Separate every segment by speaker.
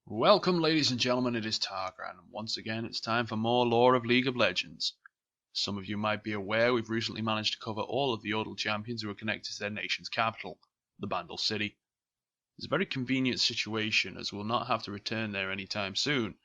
Speaker 1: Welcome, ladies and gentlemen, it is Targran, and once again it's time for more lore of League of Legends. Some of you might be aware we've recently managed to cover all of the Yodel champions who are connected to their nation's capital, the Bandle City. It's a very convenient situation as we'll not have to return there anytime soon.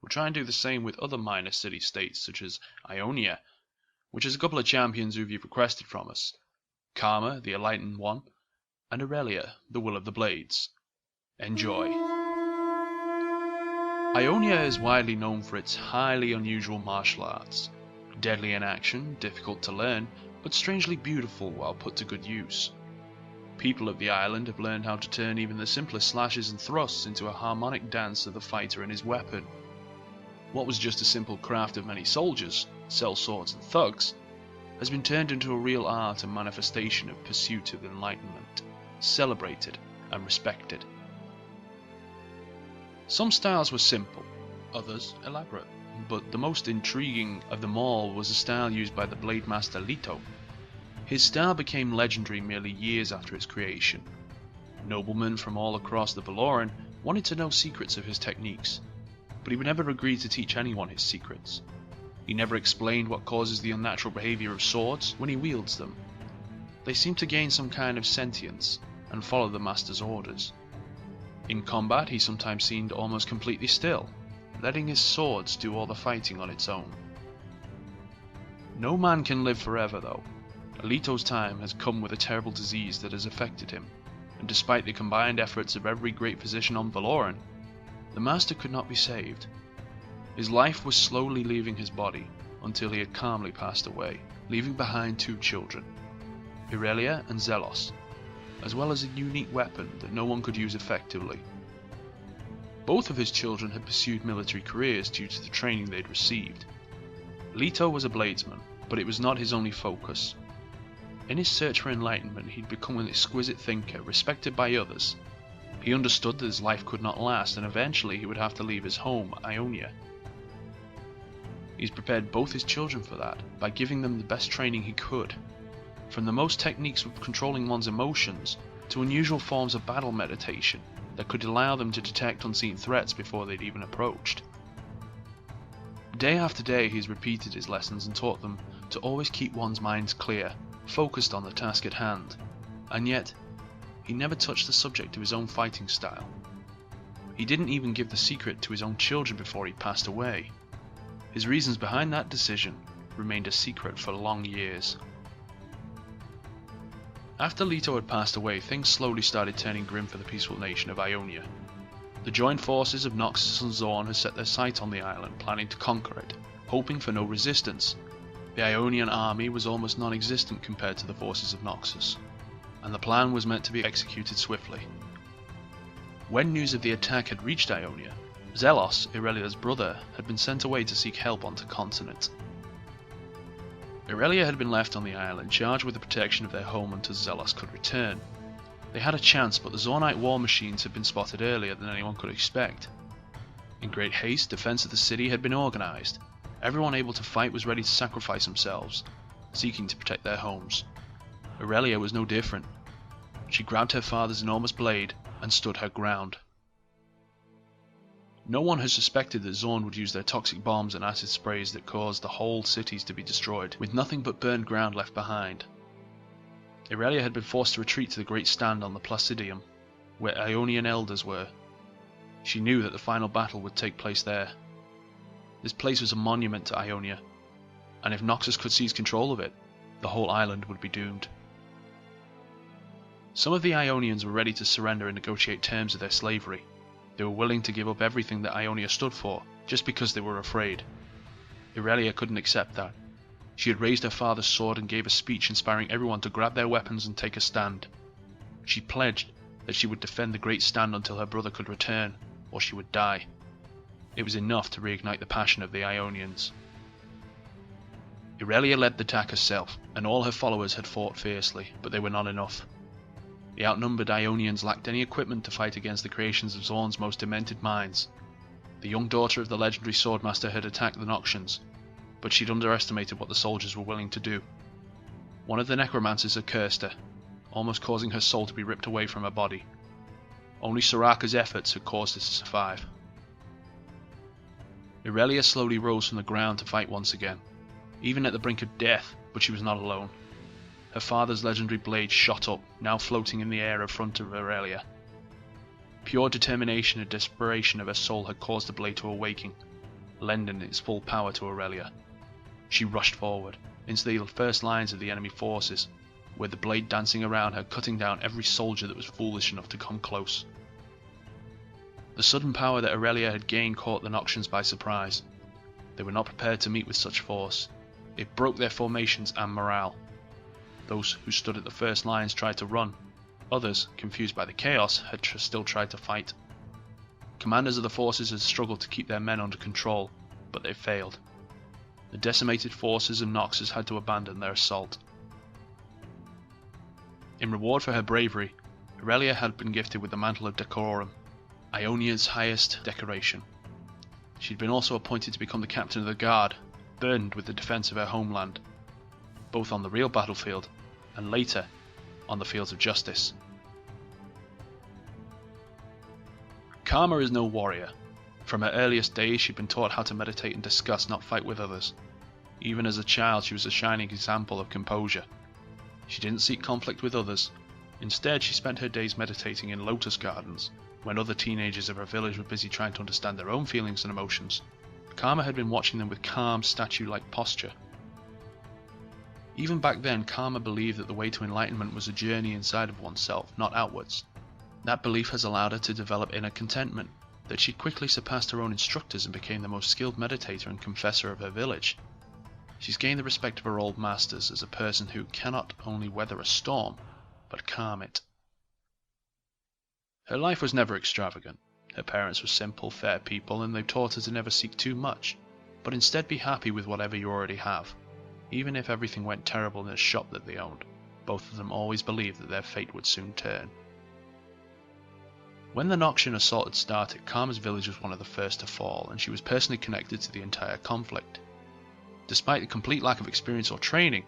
Speaker 1: We'll try and do the same with other minor city-states such as Ionia, which has a couple of champions who you've requested from us, Karma, the Enlightened One, and Irelia, the Will of the Blades. Enjoy. Ionia is widely known for its highly unusual martial arts. Deadly in action, difficult to learn, but strangely beautiful while put to good use. People of the island have learned how to turn even the simplest slashes and thrusts into a harmonic dance of the fighter and his weapon. What was just a simple craft of many soldiers, sellswords and thugs, has been turned into a real art and manifestation of pursuit of enlightenment, celebrated and respected. Some styles were simple, others elaborate, but the most intriguing of them all was the style used by the blade master Leto. His style became legendary merely years after its creation. Noblemen from all across the Valoran wanted to know secrets of his techniques, but he would never agree to teach anyone his secrets. He never explained what causes the unnatural behavior of swords when he wields them. They seemed to gain some kind of sentience and follow the master's orders. In combat, he sometimes seemed almost completely still, letting his swords do all the fighting on its own. No man can live forever, though. Alito's time has come with a terrible disease that has affected him, and despite the combined efforts of every great physician on Valoran, the master could not be saved. His life was slowly leaving his body until he had calmly passed away, leaving behind two children, Irelia and Zelos, as well as a unique weapon that no one could use effectively. Both of his children had pursued military careers due to the training they'd received. Leto was a bladesman, but it was not his only focus. In his search for enlightenment, he'd become an exquisite thinker, respected by others. He understood that his life could not last, and eventually he would have to leave his home, Ionia. He's prepared both his children for that, by giving them the best training he could. From the most techniques of controlling one's emotions, to unusual forms of battle meditation that could allow them to detect unseen threats before they'd even approached. Day after day he's repeated his lessons and taught them to always keep one's minds clear, focused on the task at hand, and yet, he never touched the subject of his own fighting style. He didn't even give the secret to his own children before he passed away. His reasons behind that decision remained a secret for long years. After Leto had passed away, things slowly started turning grim for the peaceful nation of Ionia. The joined forces of Noxus and Zorn had set their sights on the island, planning to conquer it, hoping for no resistance. The Ionian army was almost non-existent compared to the forces of Noxus, and the plan was meant to be executed swiftly. When news of the attack had reached Ionia, Zelos, Irelia's brother, had been sent away to seek help on the continent. Irelia had been left on the island, charged with the protection of their home until Zelos could return. They had a chance, but the Zornite war machines had been spotted earlier than anyone could expect. In great haste, defense of the city had been organized. Everyone able to fight was ready to sacrifice themselves, seeking to protect their homes. Irelia was no different. She grabbed her father's enormous blade and stood her ground. No one had suspected that Zorn would use their toxic bombs and acid sprays that caused the whole cities to be destroyed, with nothing but burned ground left behind. Irelia had been forced to retreat to the great stand on the Placidium, where Ionian elders were. She knew that the final battle would take place there. This place was a monument to Ionia, and if Noxus could seize control of it, the whole island would be doomed. Some of the Ionians were ready to surrender and negotiate terms of their slavery. They were willing to give up everything that Ionia stood for, just because they were afraid. Irelia couldn't accept that. She had raised her father's sword and gave a speech inspiring everyone to grab their weapons and take a stand. She pledged that she would defend the great stand until her brother could return, or she would die. It was enough to reignite the passion of the Ionians. Irelia led the attack herself, and all her followers had fought fiercely, but they were not enough. The outnumbered Ionians lacked any equipment to fight against the creations of Zorn's most demented minds. The young daughter of the legendary swordmaster had attacked the Noxians, but she'd underestimated what the soldiers were willing to do. One of the necromancers had cursed her, almost causing her soul to be ripped away from her body. Only Soraka's efforts had caused her to survive. Irelia slowly rose from the ground to fight once again, even at the brink of death, but she was not alone. Her father's legendary blade shot up, now floating in the air in front of Irelia. Pure determination and desperation of her soul had caused the blade to awaken, lending its full power to Irelia. She rushed forward, into the first lines of the enemy forces, with the blade dancing around her, cutting down every soldier that was foolish enough to come close. The sudden power that Irelia had gained caught the Noxians by surprise. They were not prepared to meet with such force. It broke their formations and morale. Those who stood at the first lines tried to run. Others, confused by the chaos, had still tried to fight. Commanders of the forces had struggled to keep their men under control, but they failed. The decimated forces of Noxus had to abandon their assault. In reward for her bravery, Irelia had been gifted with the Mantle of Decorum, Ionia's highest decoration. She had been also appointed to become the captain of the guard, burdened with the defense of her homeland, both on the real battlefield and later on the fields of justice. Karma is no warrior. From her earliest days she'd been taught how to meditate and discuss, not fight with others. Even as a child she was a shining example of composure. She didn't seek conflict with others. Instead she spent her days meditating in lotus gardens, when other teenagers of her village were busy trying to understand their own feelings and emotions. Karma had been watching them with calm, statue-like posture. Even back then, Karma believed that the way to enlightenment was a journey inside of oneself, not outwards. That belief has allowed her to develop inner contentment, that she quickly surpassed her own instructors and became the most skilled meditator and confessor of her village. She's gained the respect of her old masters as a person who cannot only weather a storm, but calm it. Her life was never extravagant. Her parents were simple, fair people, and they've taught her to never seek too much, but instead be happy with whatever you already have. Even if everything went terrible in the shop that they owned, both of them always believed that their fate would soon turn. When the Noxian assault had started, Karma's village was one of the first to fall, and she was personally connected to the entire conflict. Despite the complete lack of experience or training,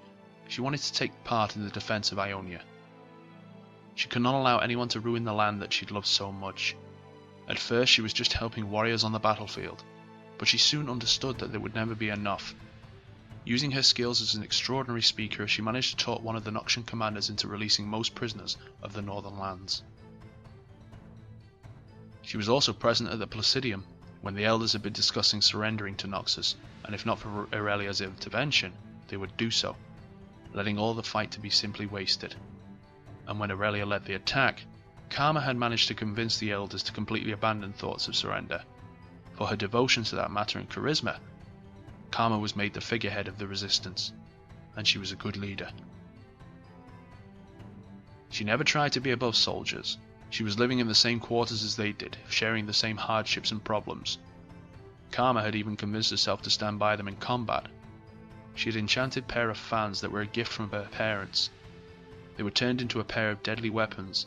Speaker 1: she wanted to take part in the defense of Ionia. She could not allow anyone to ruin the land that she'd loved so much. At first she was just helping warriors on the battlefield, but she soon understood that there would never be enough. Using her skills as an extraordinary speaker, she managed to talk one of the Noxian commanders into releasing most prisoners of the northern lands. She was also present at the Placidium, when the elders had been discussing surrendering to Noxus, and if not for Irelia's intervention, they would do so, letting all the fight to be simply wasted. And when Irelia led the attack, Karma had managed to convince the elders to completely abandon thoughts of surrender. For her devotion to that matter and charisma, Karma was made the figurehead of the resistance, and she was a good leader. She never tried to be above soldiers. She was living in the same quarters as they did, sharing the same hardships and problems. Karma had even convinced herself to stand by them in combat. She had an enchanted pair of fans that were a gift from her parents. They were turned into a pair of deadly weapons,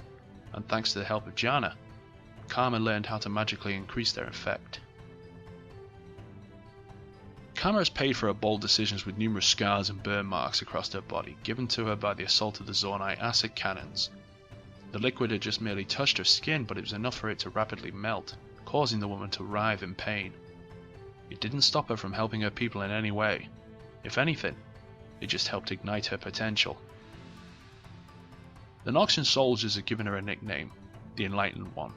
Speaker 1: and thanks to the help of Jana, Karma learned how to magically increase their effect. Karma has paid for her bold decisions with numerous scars and burn marks across her body, given to her by the assault of the Zornite acid cannons. The liquid had just merely touched her skin, but it was enough for it to rapidly melt, causing the woman to writhe in pain. It didn't stop her from helping her people in any way. If anything, it just helped ignite her potential. The Noxian soldiers had given her a nickname, the Enlightened One,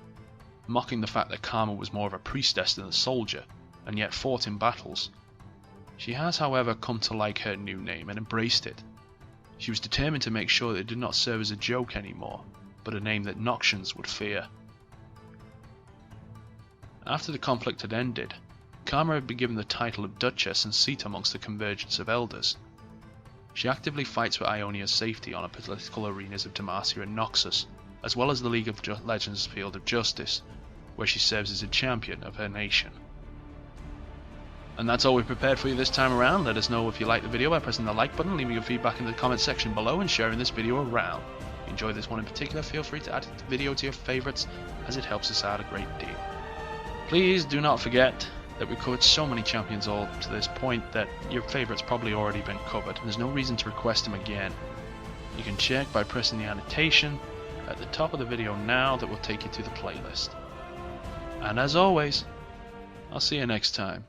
Speaker 1: mocking the fact that Karma was more of a priestess than a soldier, and yet fought in battles. She has, however, come to like her new name and embraced it. She was determined to make sure that it did not serve as a joke anymore, but a name that Noxians would fear. After the conflict had ended, Karma had been given the title of Duchess and seat amongst the convergence of elders. She actively fights for Ionia's safety on the political arenas of Demacia and Noxus, as well as the League of Legends field of justice, where she serves as a champion of her nation. And that's all we've prepared for you this time around. Let us know if you liked the video by pressing the like button, leaving your feedback in the comment section below, and sharing this video around. If you enjoyed this one in particular, feel free to add the video to your favourites, as it helps us out a great deal. Please do not forget that we've covered so many champions all to this point that your favourites probably already been covered, and there's no reason to request them again. You can check by pressing the annotation at the top of the video now that will take you to the playlist. And as always, I'll see you next time.